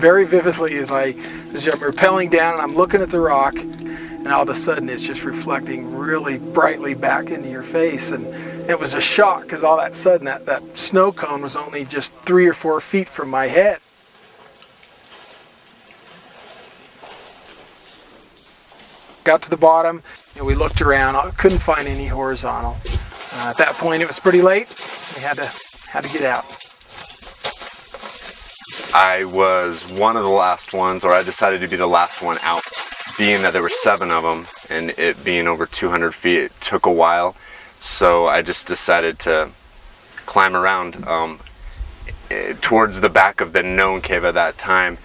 very vividly as I'm rappelling down and I'm looking at the rock, and all of a sudden it's just reflecting really brightly back into your face. And it was a shock, because all that sudden that snow cone was only just 3 or 4 feet from my head. Got to the bottom, and we looked around, couldn't find any horizontal. At that point it was pretty late. We had to get out. I was one of the last ones, or I decided to be the last one out. Being that there were 7 of them, and it being over 200 feet, it took a while. So I just decided to climb around towards the back of the known cave at that time.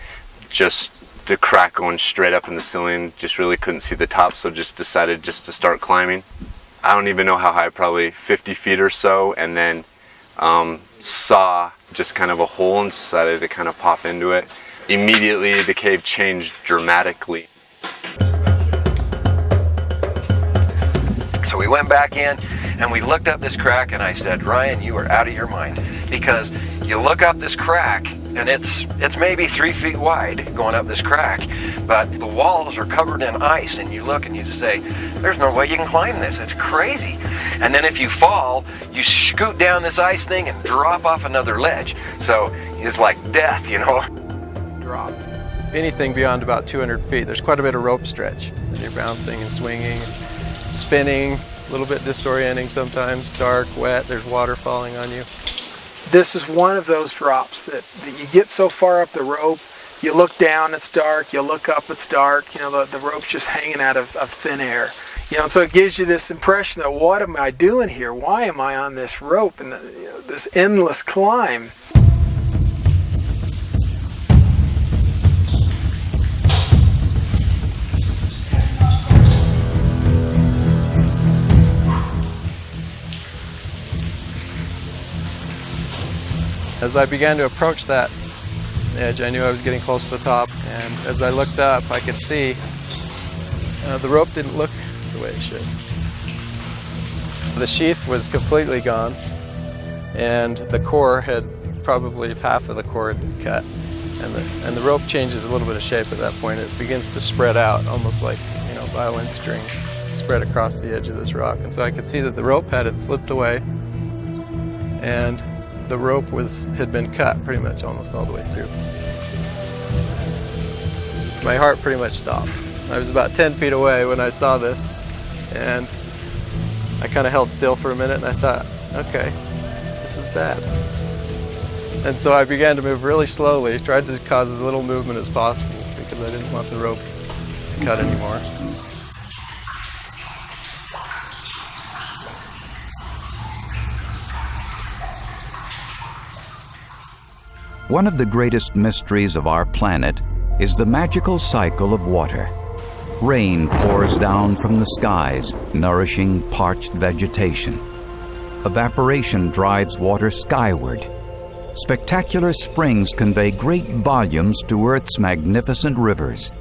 Just the crack going straight up in the ceiling, just really couldn't see the top, so just decided just to start climbing. I don't even know how high, probably 50 feet or so, and then saw just kind of a hole and decided to kind of pop into it. Immediately the cave changed dramatically. So we went back in and we looked up this crack, and I said, Ryan, you are out of your mind, because you look up this crack and it's maybe 3 feet wide going up this crack, but the walls are covered in ice, and you look and you just say, there's no way you can climb this, it's crazy. And then if you fall, you scoot down this ice thing and drop off another ledge. So it's like death, you know. Dropped. Anything beyond about 200 feet, there's quite a bit of rope stretch. And you're bouncing and swinging, spinning, a little bit disorienting sometimes, dark, wet, there's water falling on you. This is one of those drops that you get so far up the rope, you look down, it's dark, you look up, it's dark, you know, the rope's just hanging out of thin air. You know, so it gives you this impression that, what am I doing here? Why am I on this rope and this endless climb? As I began to approach that edge, I knew I was getting close to the top, and as I looked up, I could see the rope didn't look the way it should. The sheath was completely gone, and the core had probably half of the core had been cut, and the rope changes a little bit of shape at that point. It begins to spread out, almost like, you know, violin strings spread across the edge of this rock. And so I could see that the rope had slipped away, and the rope had been cut pretty much almost all the way through. My heart pretty much stopped. I was about 10 feet away when I saw this, and I kind of held still for a minute, and I thought, okay, this is bad. And so I began to move really slowly, tried to cause as little movement as possible because I didn't want the rope to cut anymore. One of the greatest mysteries of our planet is the magical cycle of water. Rain pours down from the skies, nourishing parched vegetation. Evaporation drives water skyward. Spectacular springs convey great volumes to Earth's magnificent rivers.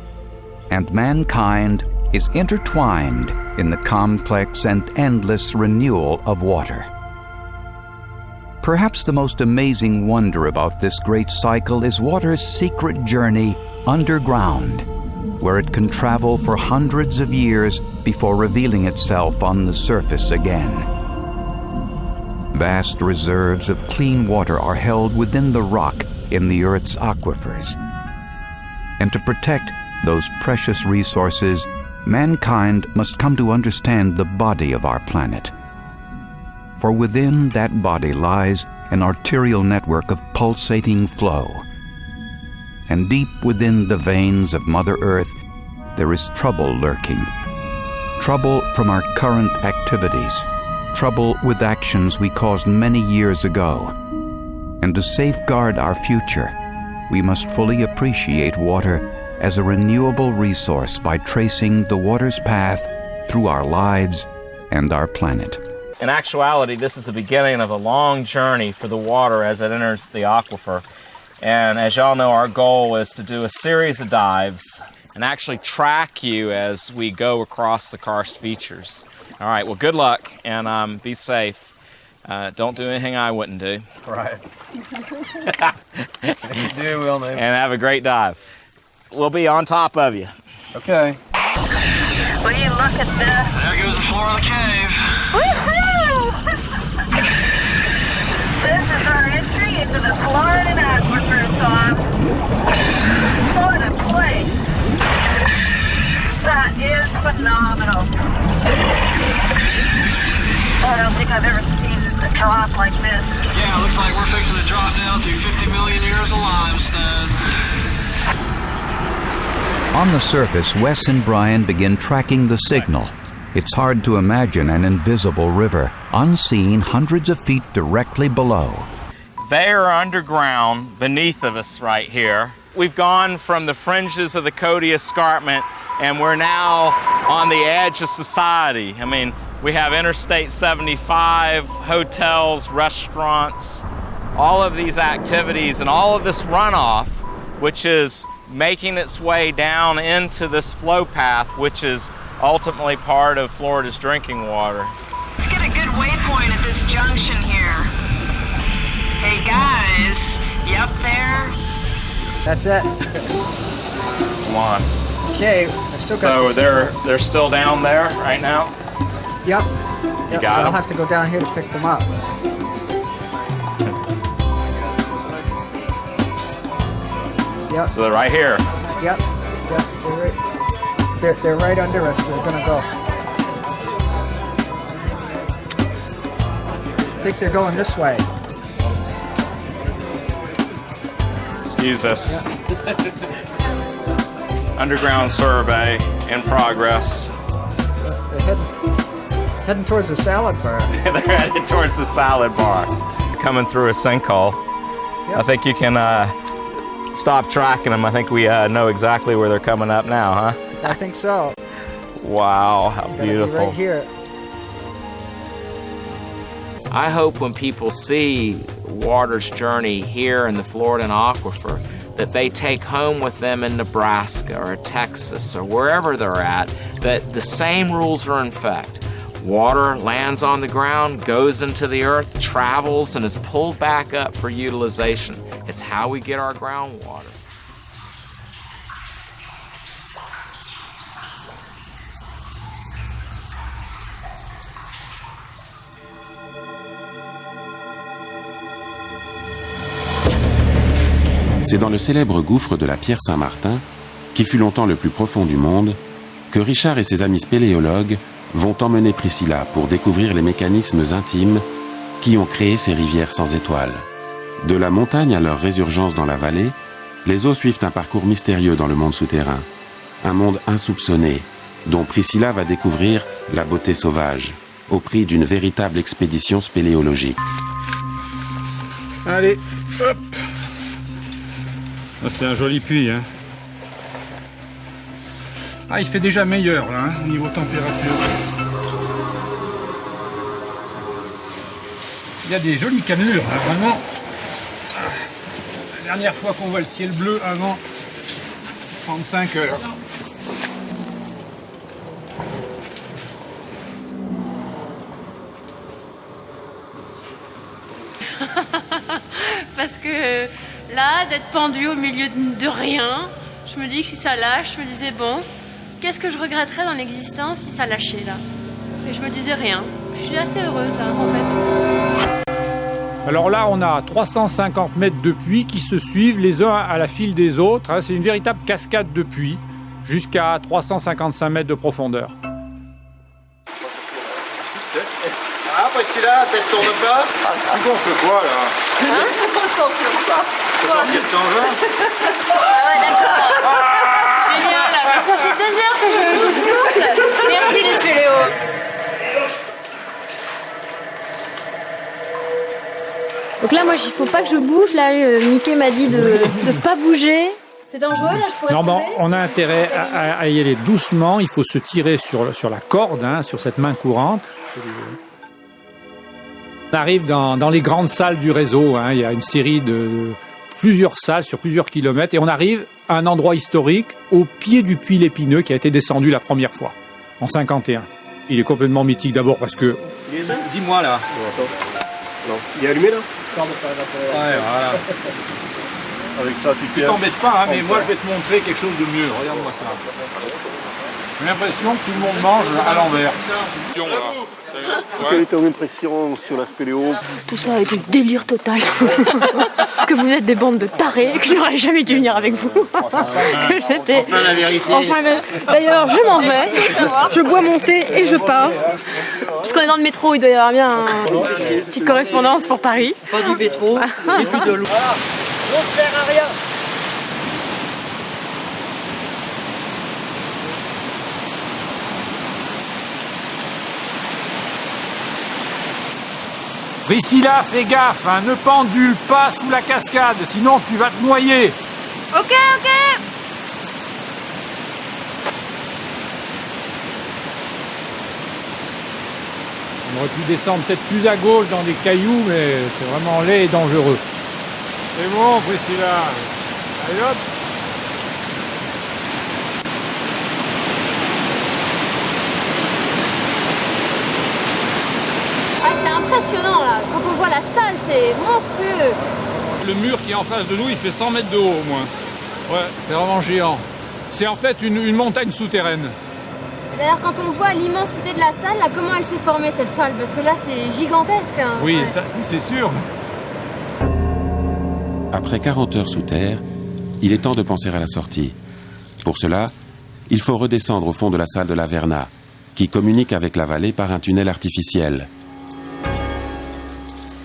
And mankind is intertwined in the complex and endless renewal of water. Perhaps the most amazing wonder about this great cycle is water's secret journey underground, where it can travel for hundreds of years before revealing itself on the surface again. Vast reserves of clean water are held within the rock in the Earth's aquifers. And to protect those precious resources, mankind must come to understand the body of our planet. For within that body lies an arterial network of pulsating flow. And deep within the veins of Mother Earth, there is trouble lurking. Trouble from our current activities. Trouble with actions we caused many years ago. And to safeguard our future, we must fully appreciate water as a renewable resource by tracing the water's path through our lives and our planet. In actuality, this is the beginning of a long journey for the water as it enters the aquifer. And as y'all know, our goal is to do a series of dives and actually track you as we go across the karst features. All right, well, good luck and be safe. Don't do anything I wouldn't do. Right. You do, we'll know. And have a great dive. We'll be on top of you. Okay. Will you look at this? There goes the floor of the cave. Woohoo! This is our entry into the Florida aquifer, Tom. What a place! That is phenomenal. Oh, I don't think I've ever seen a drop like this. Yeah, looks like we're fixing to drop down to 50 million years of limestone. On the surface, Wes and Brian begin tracking the signal. It's hard to imagine an invisible river, unseen hundreds of feet directly below. They are underground beneath of us right here. We've gone from the fringes of the Cody Escarpment and we're now on the edge of society. I mean, we have Interstate 75, hotels, restaurants, all of these activities and all of this runoff, which is making its way down into this flow path, which is ultimately part of Florida's drinking water. Let's get a good waypoint at this junction here. Hey guys, you up there? That's it. Come on. Okay, I still got So this. they're still down there right now? Yep. You got I'll them? have to go down here to pick them up. Yep. So they're right here. Yep. They're right under us. We're gonna go. I think they're going this way. Excuse us. Underground survey in progress. They're heading towards the salad bar. They're headed towards the salad bar. Coming through a sinkhole. Yep. I think you can stop tracking them. I think we know exactly where they're coming up now, huh? I think so. Wow, how It's gonna beautiful. be right here. I hope when people see water's journey here in the Floridan aquifer that they take home with them in Nebraska or Texas or wherever they're at, that the same rules are in effect. Water lands on the ground, goes into the earth, travels, and is pulled back up for utilization. It's how we get our groundwater. C'est dans le célèbre gouffre de la Pierre Saint-Martin, qui fut longtemps le plus profond du monde, que Richard et ses amis spéléologues vont emmener Priscilla pour découvrir les mécanismes intimes qui ont créé ces rivières sans étoiles. De la montagne à leur résurgence dans la vallée, les eaux suivent un parcours mystérieux dans le monde souterrain, un monde insoupçonné, dont Priscilla va découvrir la beauté sauvage, au prix d'une véritable expédition spéléologique. Allez, hop. C'est un joli puits, hein. Ah, il fait déjà meilleur, là, hein, au niveau température. Il y a des jolies cannelures, hein, vraiment. La dernière fois qu'on voit le ciel bleu avant 35 heures. Parce que là, d'être pendu au milieu de rien, je me dis que si ça lâche, je me disais bon, qu'est-ce que je regretterais dans l'existence si ça lâchait là? Et je me disais rien. Je suis assez heureuse là, en fait. Alors là, on a 350 mètres de puits qui se suivent les uns à la file des autres. Hein. C'est une véritable cascade de puits, jusqu'à 355 mètres de profondeur. Ah, Priscilla, tête tourne pas. On fait quoi là? Hein? Comment sortir ça? Sortir de ton vin? Ah ouais, d'accord. Génial. Ça fait 2 heures que je souffle. Merci les spéléos. Donc là, moi, il faut pas que je bouge. Là, Mickey m'a dit de ne pas bouger. C'est dangereux, là, je pourrais Non, tomber, on a intérêt à y aller doucement. Il faut se tirer sur la corde, hein, sur cette main courante. On arrive dans les grandes salles du réseau. Hein. Il y a une série de plusieurs salles sur plusieurs kilomètres. Et on arrive à un endroit historique au pied du puits L'Épineux qui a été descendu la première fois, en 51. Il est complètement mythique d'abord parce que... Dis-moi là. Non. Il est allumé là? Ouais, voilà. Avec ça, Tu t'embêtes pas, hein, mais moi je vais te montrer quelque chose de mieux. Regarde-moi ça. J'ai l'impression que tout le monde mange à l'envers. Quelle est ton impression sur la spéléo? Tout ça avec un délire total. Que vous êtes des bandes de tarés, que je n'aurais jamais dû venir avec vous. Que j'étais... Enfin la vérité. Enfin, d'ailleurs, je m'en vais. Je bois mon thé et je pars. Parce qu'on est dans le métro, il doit y avoir bien une petite correspondance pour Paris. Pas du métro, et plus de l'eau. On ne sert à rien. Priscilla, fais gaffe, hein, ne pendule pas sous la cascade, sinon tu vas te noyer. Ok, ok. On aurait pu descendre peut-être plus à gauche dans des cailloux, mais c'est vraiment laid et dangereux. C'est bon, Priscilla. Allez hop. Ah, c'est impressionnant là. Quand on voit la salle, c'est monstrueux. Le mur qui est en face de nous, il fait 100 mètres de haut au moins. Ouais, c'est vraiment géant. C'est en fait une montagne souterraine. D'ailleurs, quand on voit l'immensité de la salle, là, comment elle s'est formée cette salle? Parce que là, c'est gigantesque. Hein. Oui, ouais. Ça, c'est sûr. Après 40 heures sous terre, il est temps de penser à la sortie. Pour cela, il faut redescendre au fond de la salle de la Verna, qui communique avec la vallée par un tunnel artificiel.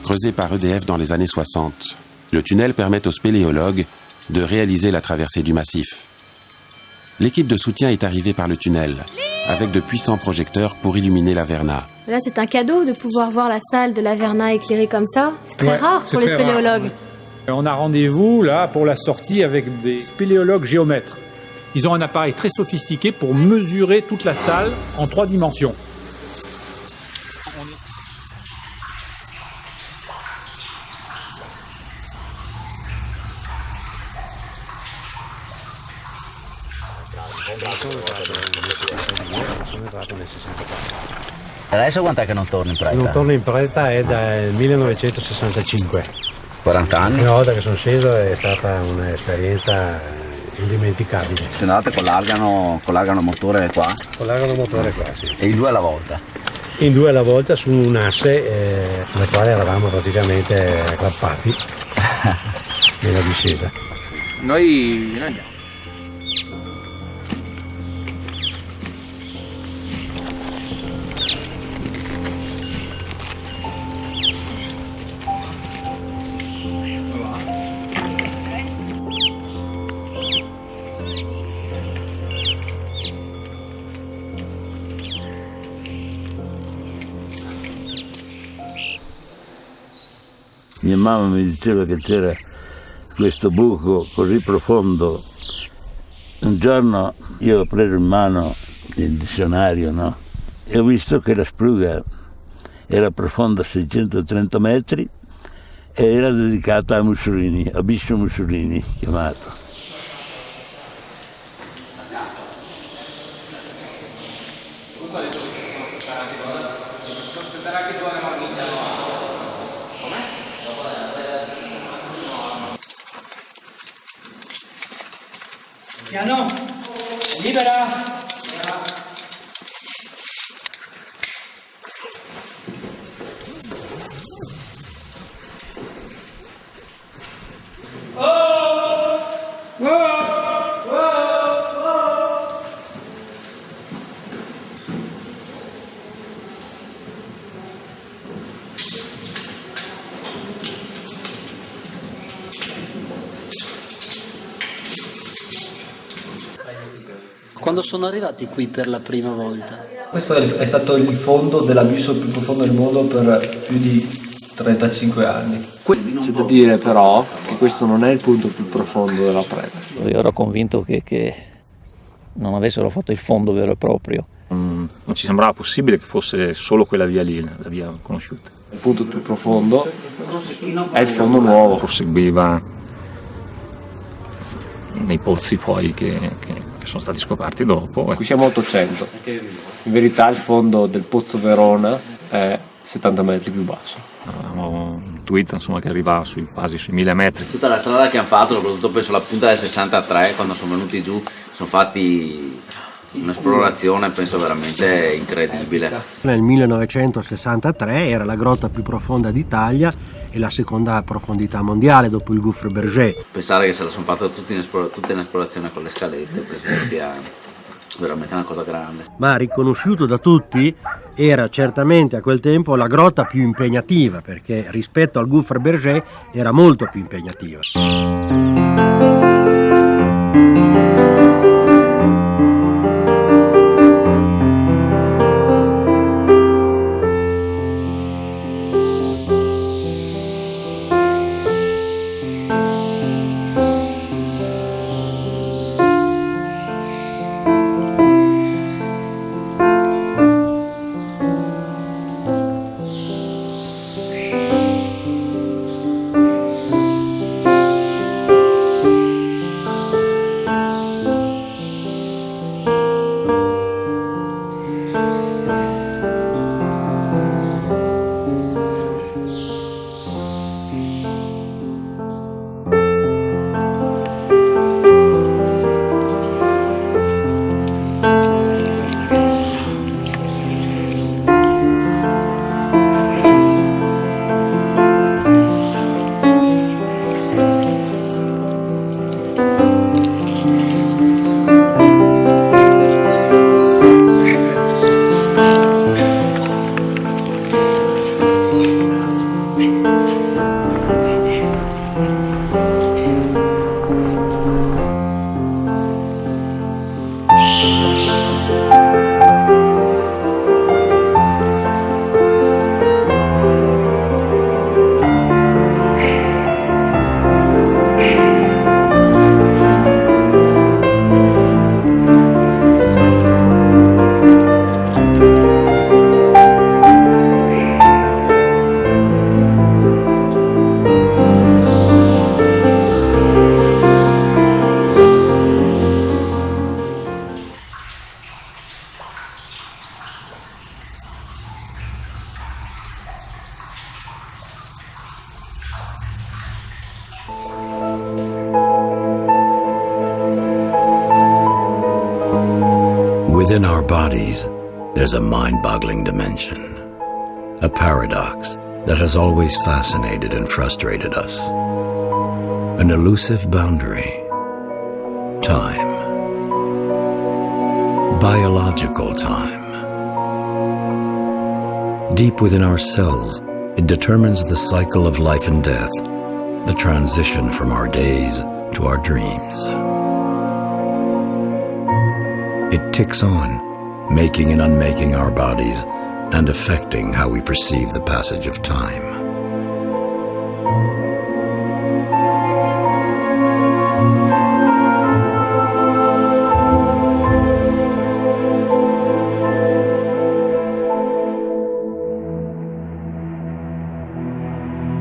Creusé par EDF dans les années 60, le tunnel permet aux spéléologues de réaliser la traversée du massif. L'équipe de soutien est arrivée par le tunnel, avec de puissants projecteurs pour illuminer la Verna. Là, c'est un cadeau de pouvoir voir la salle de la Verna éclairée comme ça. C'est très rare pour les spéléologues. On a rendez-vous là pour la sortie avec des spéléologues géomètres. Ils ont un appareil très sophistiqué pour mesurer toute la salle en 3 dimensions. Adesso quant'è che non torno in preda? Non torno in preda è dal 1965. 40 anni? Una volta che sono sceso è stata un'esperienza indimenticabile. Se andate collargano il motore qua? Collargano il motore qua, sì. E in 2 alla volta? In 2 alla volta su un asse sulle quali eravamo praticamente aggrappati nella discesa. Noi andiamo. Mia mamma mi diceva che c'era questo buco così profondo. Un giorno io ho preso in mano il dizionario, no? E ho visto che la spruga era profonda 630 metri e era dedicata a Mussolini, a Biscio Mussolini chiamato. Piano, libera! Quando sono arrivati qui per la prima volta? Questo è stato il fondo dell'abisso più profondo del mondo per più di 35 anni. C'è da dire però che questo non è il punto più profondo della preda. Io ero convinto che non avessero fatto il fondo vero e proprio. Non ci sembrava possibile che fosse solo quella via lì, la via conosciuta. Il punto più profondo è il fondo nuovo. Proseguiva nei pozzi poi che sono stati scoperti dopo. Qui siamo a 800. In verità il fondo del pozzo Verona è 70 metri più basso. Avevamo un tweet insomma, che arrivava quasi sui 1000 metri. Tutta la strada che hanno fatto, soprattutto penso la punta del 63, quando sono venuti giù, sono fatti un'esplorazione penso veramente incredibile. Nel 1963 era la grotta più profonda d'Italia e la seconda profondità mondiale dopo il Gouffre Berger. Pensare che se la sono fatta tutte in esplorazione con le scalette penso che sia veramente una cosa grande. Ma riconosciuto da tutti, era certamente a quel tempo la grotta più impegnativa, perché rispetto al Gouffre Berger era molto più impegnativa. Within our bodies, there's a mind-boggling dimension, a paradox that has always fascinated and frustrated us. An elusive boundary, time, biological time. Deep within our cells, it determines the cycle of life and death, the transition from our days to our dreams. It ticks on, making and unmaking our bodies and affecting how we perceive the passage of time.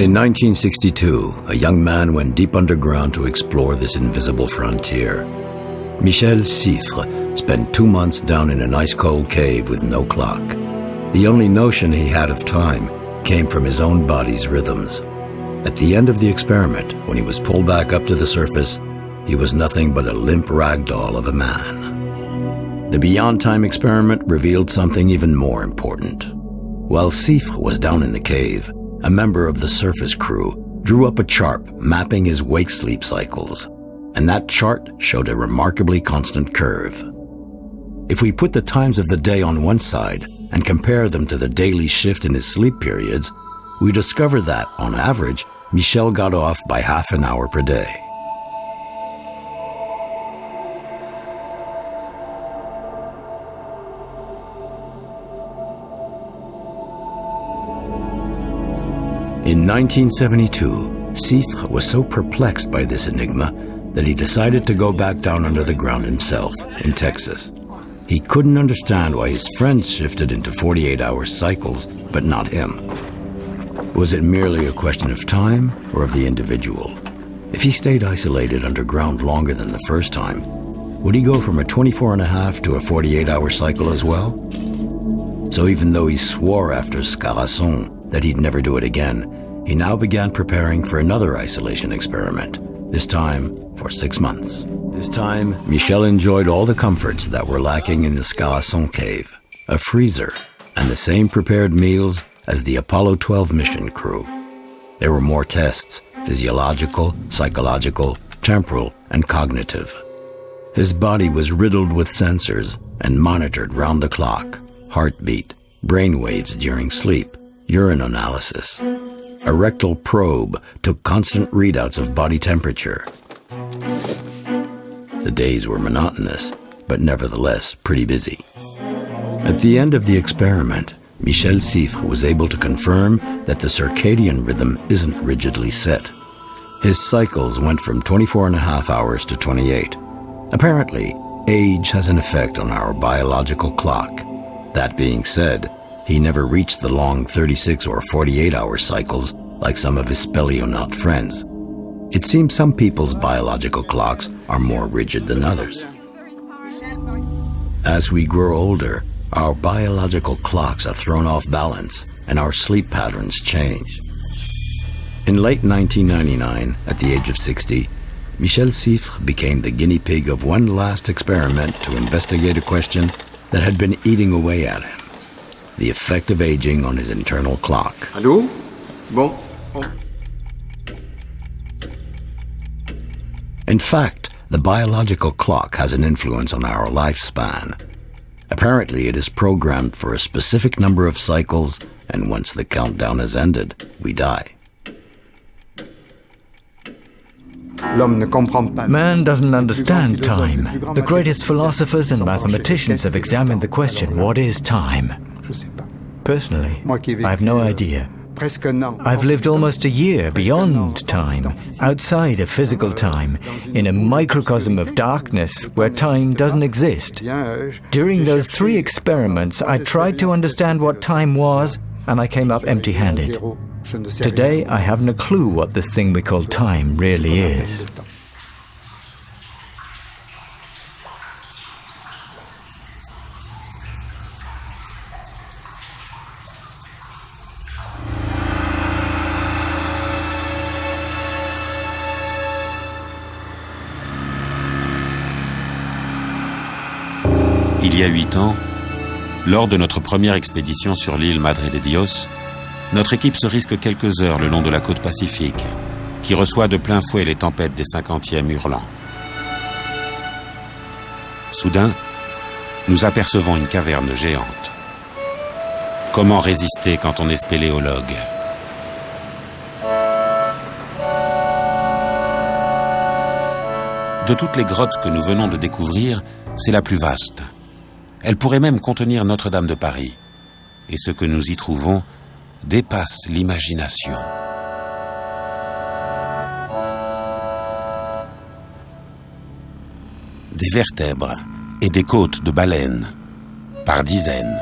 In 1962, a young man went deep underground to explore this invisible frontier. Michel Siffre spent 2 months down in an ice-cold cave with no clock. The only notion he had of time came from his own body's rhythms. At the end of the experiment, when he was pulled back up to the surface, he was nothing but a limp rag doll of a man. The Beyond Time experiment revealed something even more important. While Siffre was down in the cave, a member of the surface crew drew up a chart mapping his wake-sleep cycles, and that chart showed a remarkably constant curve. If we put the times of the day on one side and compare them to the daily shift in his sleep periods, we discover that, on average, Michel got off by half an hour per day. In 1972, Siffre was so perplexed by this enigma that he decided to go back down under the ground himself, in Texas. He couldn't understand why his friends shifted into 48-hour cycles, but not him. Was it merely a question of time or of the individual? If he stayed isolated underground longer than the first time, would he go from a 24.5 to a 48-hour cycle as well? So even though he swore after Scarasson that he'd never do it again, he now began preparing for another isolation experiment, this time for 6 months. This time, Michel enjoyed all the comforts that were lacking in the Scarasson cave, a freezer, and the same prepared meals as the Apollo 12 mission crew. There were more tests, physiological, psychological, temporal, and cognitive. His body was riddled with sensors and monitored round the clock: heartbeat, brain waves during sleep, urine analysis. A rectal probe took constant readouts of body temperature. The days were monotonous, but nevertheless pretty busy. At the end of the experiment, Michel Siffre was able to confirm that the circadian rhythm isn't rigidly set. His cycles went from 24.5 hours to 28. Apparently, age has an effect on our biological clock. That being said, he never reached the long 36 or 48-hour cycles like some of his speleonaut friends. It seems some people's biological clocks are more rigid than others. As we grow older, our biological clocks are thrown off balance and our sleep patterns change. In late 1999, at the age of 60, Michel Siffre became the guinea pig of one last experiment to investigate a question that had been eating away at him: the effect of aging on his internal clock. Allô? Bon. In fact, the biological clock has an influence on our lifespan. Apparently, it is programmed for a specific number of cycles, and once the countdown has ended, we die. Man doesn't understand time. The greatest philosophers and mathematicians have examined the question, what is time? Personally, I have no idea. I've lived almost a year beyond time, outside of physical time, in a microcosm of darkness where time doesn't exist. During those 3 experiments, I tried to understand what time was, and I came up empty-handed. Today, I haven't a clue what this thing we call time really is. Il y a 8 ans, lors de notre première expédition sur l'île Madre de Dios, notre équipe se risque quelques heures le long de la côte Pacifique, qui reçoit de plein fouet les tempêtes des 50e hurlants. Soudain, nous apercevons une caverne géante. Comment résister quand on est spéléologue ? De toutes les grottes que nous venons de découvrir, c'est la plus vaste. Elle pourrait même contenir Notre-Dame de Paris. Et ce que nous y trouvons dépasse l'imagination. Des vertèbres et des côtes de baleines, par dizaines.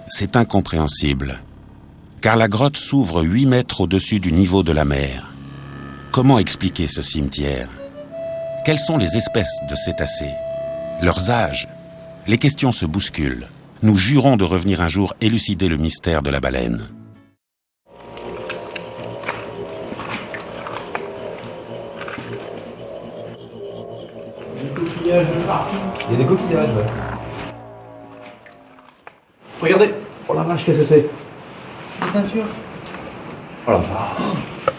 C'est incompréhensible, car la grotte s'ouvre 8 mètres au-dessus du niveau de la mer. Comment expliquer ce cimetière ? Quelles sont les espèces de cétacés ? Leurs âges ? Les questions se bousculent. Nous jurons de revenir un jour élucider le mystère de la baleine. Il y a des coquillages. Regardez. Oh la vache, qu'est-ce que c'est? Des peintures. Oh la vache.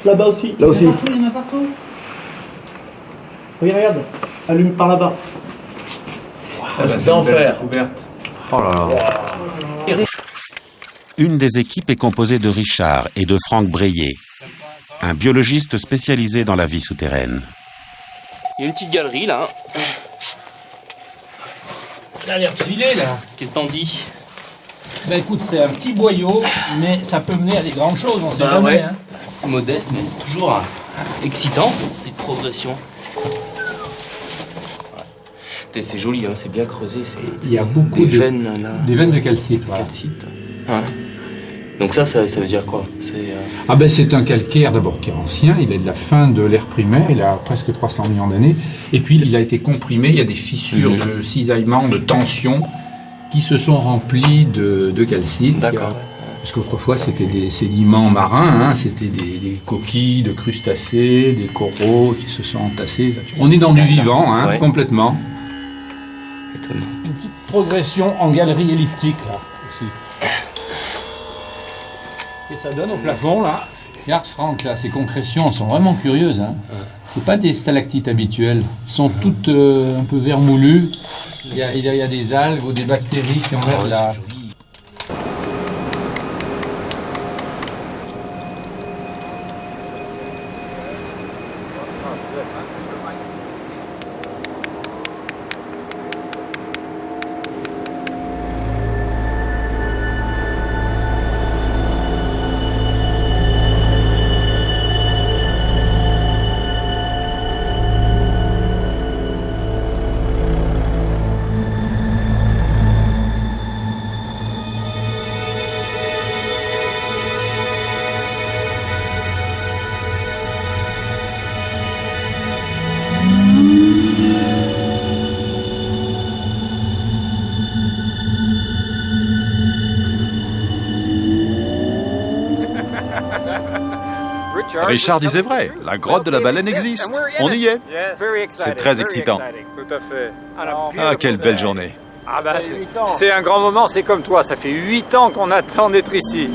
Là-bas aussi. Là aussi. Il y en a partout. Regarde. Allume par là-bas. C'est d'enfer. Oh là là. Une des équipes est composée de Richard et de Franck Breillet, un biologiste spécialisé dans la vie souterraine. Il y a une petite galerie là. Ça a l'air filé là. Qu'est-ce que t'en dis? Ben écoute, c'est un petit boyau, mais ça peut mener à des grandes choses, on sait Bah jamais. ouais, Hein. c'est modeste, mais c'est toujours excitant, ces progressions. C'est joli, hein, c'est bien creusé. Il y a beaucoup des veines là. Des veines de calcite. Voilà. Calcite. Ouais. Donc ça veut dire quoi? Ah ben c'est un calcaire d'abord qui est ancien, il est de la fin de l'ère primaire, il a presque 300 millions d'années, et puis il a été comprimé, il y a des fissures de cisaillement, de tension, qui se sont remplis de calcite. D'accord. Parce qu'autrefois, c'était des sédiments marins, hein, c'était des coquilles de crustacés, des coraux qui se sont entassés. On est dans du vivant, hein, ouais. Complètement. Étonnant. Une petite progression en galerie elliptique, là, aussi. Et ça donne au plafond, là. Regarde, Franck, là, ces concrétions sont vraiment curieuses. Hein. C'est pas des stalactites habituelles. Elles sont toutes un peu vermoulues. Il y a des algues ou des bactéries qui ont l'air de la... Richard disait vrai, la grotte de la baleine existe. On y est. C'est très excitant. Tout à fait. Ah, quelle belle journée. Ah bah, c'est un grand moment, c'est comme toi, ça fait 8 ans qu'on attend d'être ici.